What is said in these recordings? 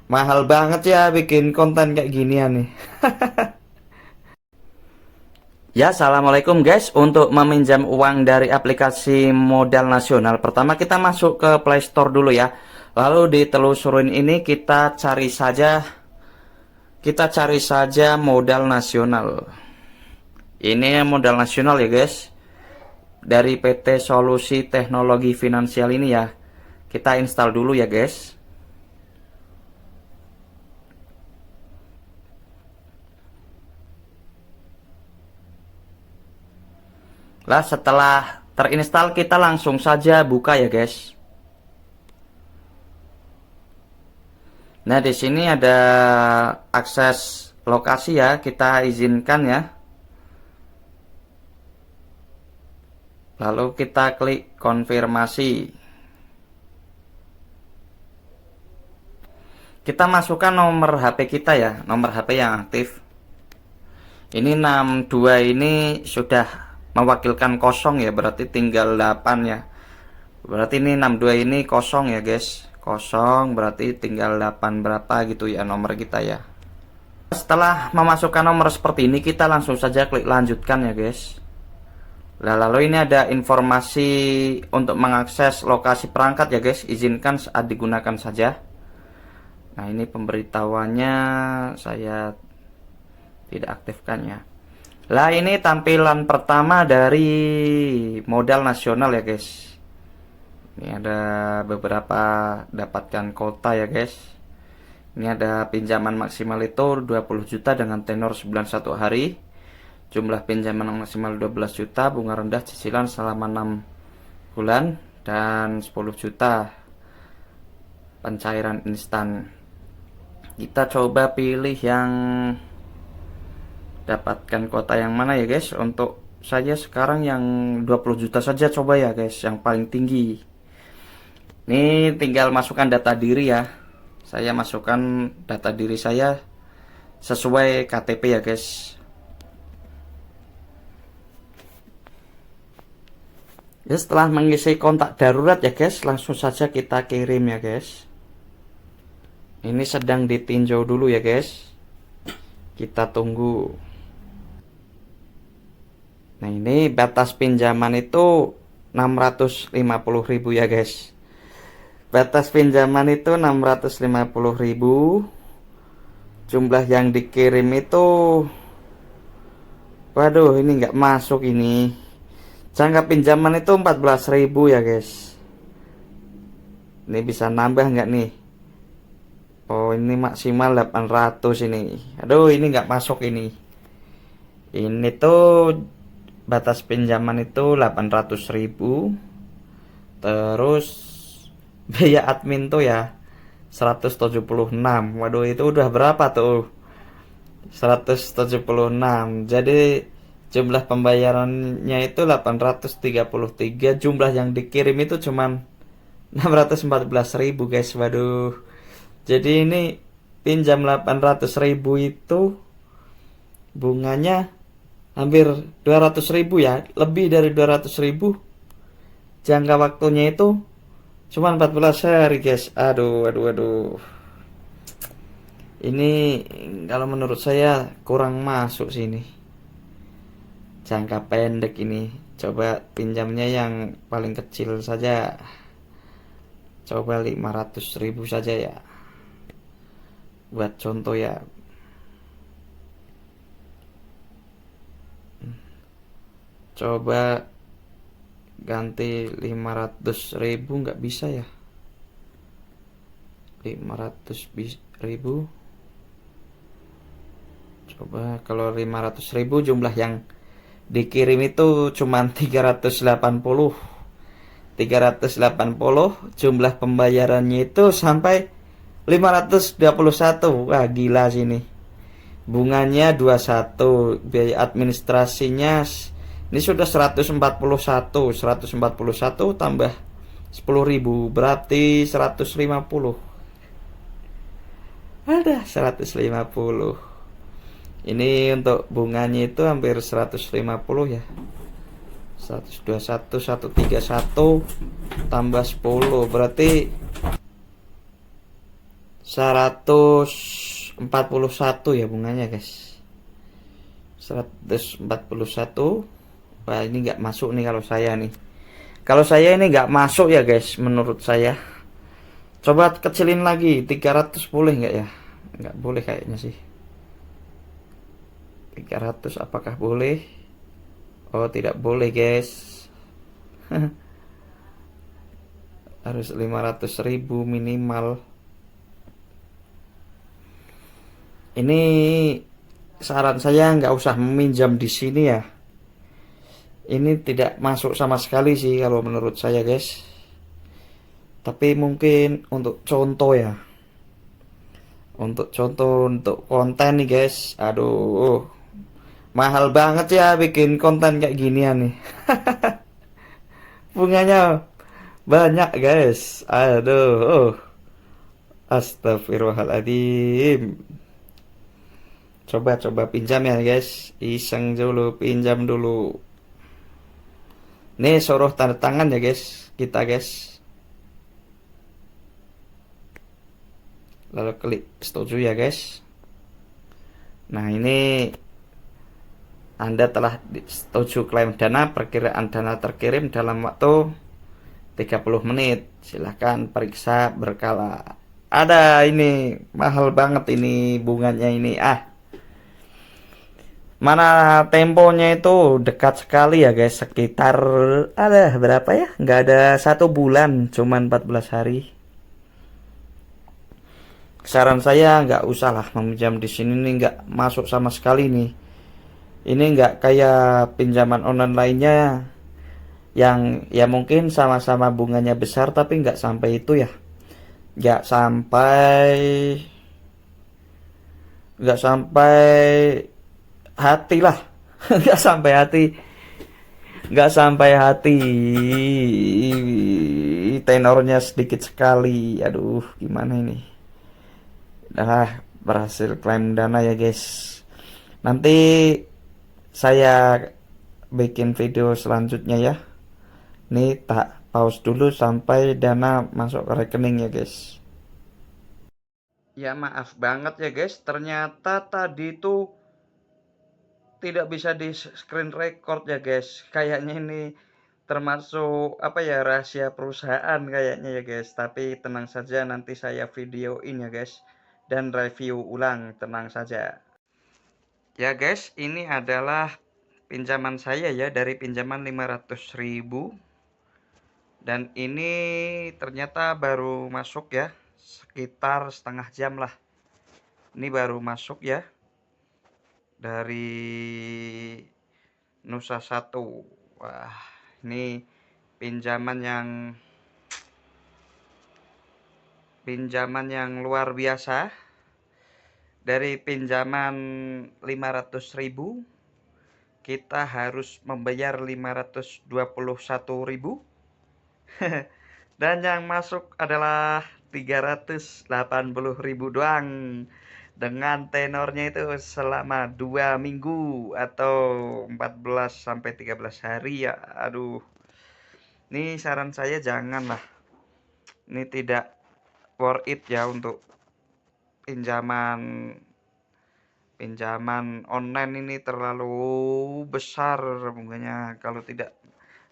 Mahal banget ya bikin konten kayak ginian nih. Ya, assalamualaikum guys. Untuk meminjam uang dari aplikasi modal nasional, pertama kita masuk ke Play Store dulu ya. Lalu ditelusurin ini kita cari saja modal nasional. Ini modal nasional ya guys. Dari PT Solusi Teknologi Finansial ini ya. Kita install dulu ya guys. Lah setelah terinstall kita langsung saja buka ya guys. Nah, di sini ada akses lokasi ya, kita izinkan ya. Lalu kita klik konfirmasi. Kita masukkan nomor HP kita ya, nomor HP yang aktif. Ini 62 ini sudah mewakilkan kosong ya, berarti tinggal 8 ya. Berarti ini 62 ini kosong ya guys. Kosong berarti tinggal 8 berapa gitu ya nomor kita ya. Setelah memasukkan nomor seperti ini, kita langsung saja klik lanjutkan ya guys. Nah, lalu ini ada informasi untuk mengakses lokasi perangkat ya guys. Izinkan saat digunakan saja. Nah, ini pemberitahuannya saya tidak aktifkan ya. Lah, ini tampilan pertama dari modal nasional ya guys. Ini ada beberapa dapatkan kota ya guys. Ini ada pinjaman maksimal itu 20 juta dengan tenor 91 hari. Jumlah pinjaman maksimal 12 juta, bunga rendah cicilan selama 6 bulan dan 10 juta pencairan instan. Kita coba pilih yang dapatkan kota yang mana ya guys. Untuk saya sekarang yang 20 juta saja coba ya guys, yang paling tinggi. Ini tinggal masukkan data diri ya. Saya masukkan data diri saya sesuai KTP ya guys. Ya, setelah mengisi kontak darurat ya guys, langsung saja kita kirim ya guys. Ini sedang ditinjau dulu ya guys. Kita tunggu. Nah, ini batas pinjaman itu 650.000 ya guys. Batas pinjaman itu 650.000. Jumlah yang dikirim itu, waduh, ini nggak masuk ini. Jangka pinjaman itu 14.000 ya guys. Ini bisa nambah nggak nih? Oh, ini maksimal 800 ini. Aduh, ini nggak masuk ini. Ini tuh batas pinjaman itu 800.000. Terus biaya admin tuh ya 176. Waduh, itu udah berapa tuh? 176. Jadi jumlah pembayarannya itu 833. Jumlah yang dikirim itu cuman 614.000 guys. Waduh. Jadi ini pinjam 800.000 itu bunganya hampir 200.000 ya. Lebih dari 200.000. Jangka waktunya itu cuma 14 hari guys. Aduh. Ini kalau menurut saya kurang masuk sini. Jangka pendek ini. Coba pinjamnya yang paling kecil saja. Coba 500.000 saja ya. Buat contoh ya. Coba ganti 500.000 nggak bisa ya. 500.000. Coba kalau 500.000 jumlah yang dikirim itu cuman 380. Jumlah pembayarannya itu sampai 521. Wah, gila sini. Bunganya 21, biaya administrasinya ini sudah 141 tambah 10.000 berarti 150. Ada 150. Ini untuk bunganya itu hampir 150 ya. 121, 131 tambah 10 berarti 141 ya bunganya guys. 141. Wah ini nggak masuk nih kalau saya nih. Kalau saya ini nggak masuk ya guys menurut saya. Coba kecilin lagi 300 boleh nggak ya? Nggak boleh kayaknya sih. 300 apakah boleh? Oh tidak boleh guys. Harus 500.000 minimal. Ini saran saya nggak usah meminjam di sini ya. Ini tidak masuk sama sekali sih kalau menurut saya guys. Tapi mungkin untuk contoh ya. Untuk contoh untuk konten nih guys. Aduh, mahal banget ya bikin konten kayak ginian nih. Bunganya banyak guys. Aduh. Astagfirullahaladzim. Coba pinjam ya guys. Iseng dulu, pinjam dulu. Nih suruh tanda tangan ya guys. Kita guys. Lalu klik setuju ya guys. Nah ini Anda telah setuju klaim dana. Perkiraan dana terkirim dalam waktu 30 menit. Silahkan periksa berkala. Ada ini mahal banget ini bunganya ini. Mana temponya itu dekat sekali ya guys. Sekitar ada berapa ya? Nggak ada 1 bulan, cuman 14 hari. Saran saya nggak usah lah meminjam di sini nih, nggak masuk sama sekali nih. Ini nggak kayak pinjaman online lainnya yang ya mungkin sama-sama bunganya besar tapi nggak sampai itu ya. Nggak sampai nggak sampai hati lah. Nggak sampai hati. Nggak sampai hati. Tenornya sedikit sekali. Aduh, gimana ini? Dah berhasil klaim dana ya guys. Nanti saya bikin video selanjutnya ya. Nih tak pause dulu sampai dana masuk ke rekening ya guys. Ya maaf banget ya guys. Ternyata tadi tuh tidak bisa di screen record ya guys. Kayaknya ini termasuk apa ya, rahasia perusahaan kayaknya ya guys. Tapi tenang saja, nanti saya videoin ya guys dan review ulang, tenang saja. Ya guys, ini adalah pinjaman saya ya, dari pinjaman 500.000 dan ini ternyata baru masuk ya, sekitar setengah jam lah. Ini baru masuk ya dari Nusa Satu. Wah, ini pinjaman yang luar biasa. Dari pinjaman 500.000 kita harus membayar 521.000 dan yang masuk adalah 380.000 doang, dengan tenornya itu selama 2 minggu atau 14 sampai 13 hari ya. Aduh, ini saran saya janganlah, ini tidak worth it ya untuk pinjaman online ini, terlalu besar bunganya. Kalau tidak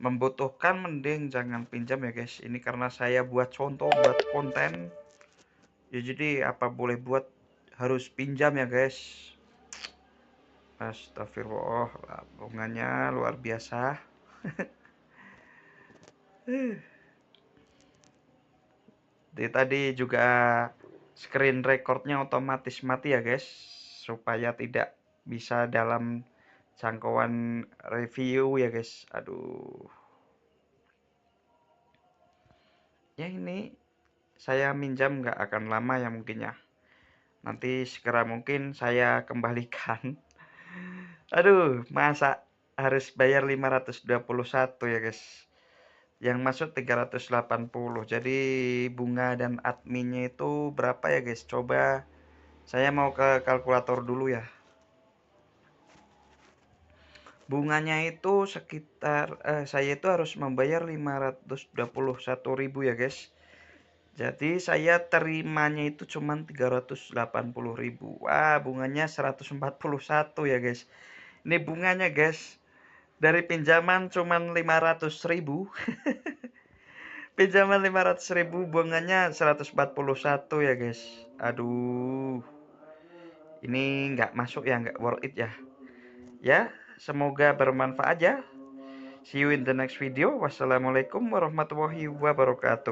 membutuhkan mending jangan pinjam ya guys. Ini karena saya buat contoh, buat konten ya, jadi apa boleh buat harus pinjam ya guys. Astagfirullah, bunganya luar biasa. Tadi juga screen recordnya otomatis mati ya guys, supaya tidak bisa dalam jangkauan review ya guys. Aduh, ya ini saya minjam nggak akan lama ya mungkin ya, nanti segera mungkin saya kembalikan. Aduh, masa harus bayar 521 ya guys, yang masuk 380. Jadi bunga dan adminnya itu berapa ya guys? Coba saya mau ke kalkulator dulu ya. Bunganya itu sekitar saya itu harus membayar 521.000 ya guys. Jadi saya terimanya itu cuman 380.000. Wah, bunganya 141 ya, guys. Ini bunganya, guys. Dari pinjaman cuman 500.000. Pinjaman 500.000, bunganya 141 ya, guys. Aduh. Ini nggak masuk ya, nggak worth it ya. Ya, semoga bermanfaat ya. See you in the next video. Wassalamualaikum warahmatullahi wabarakatuh.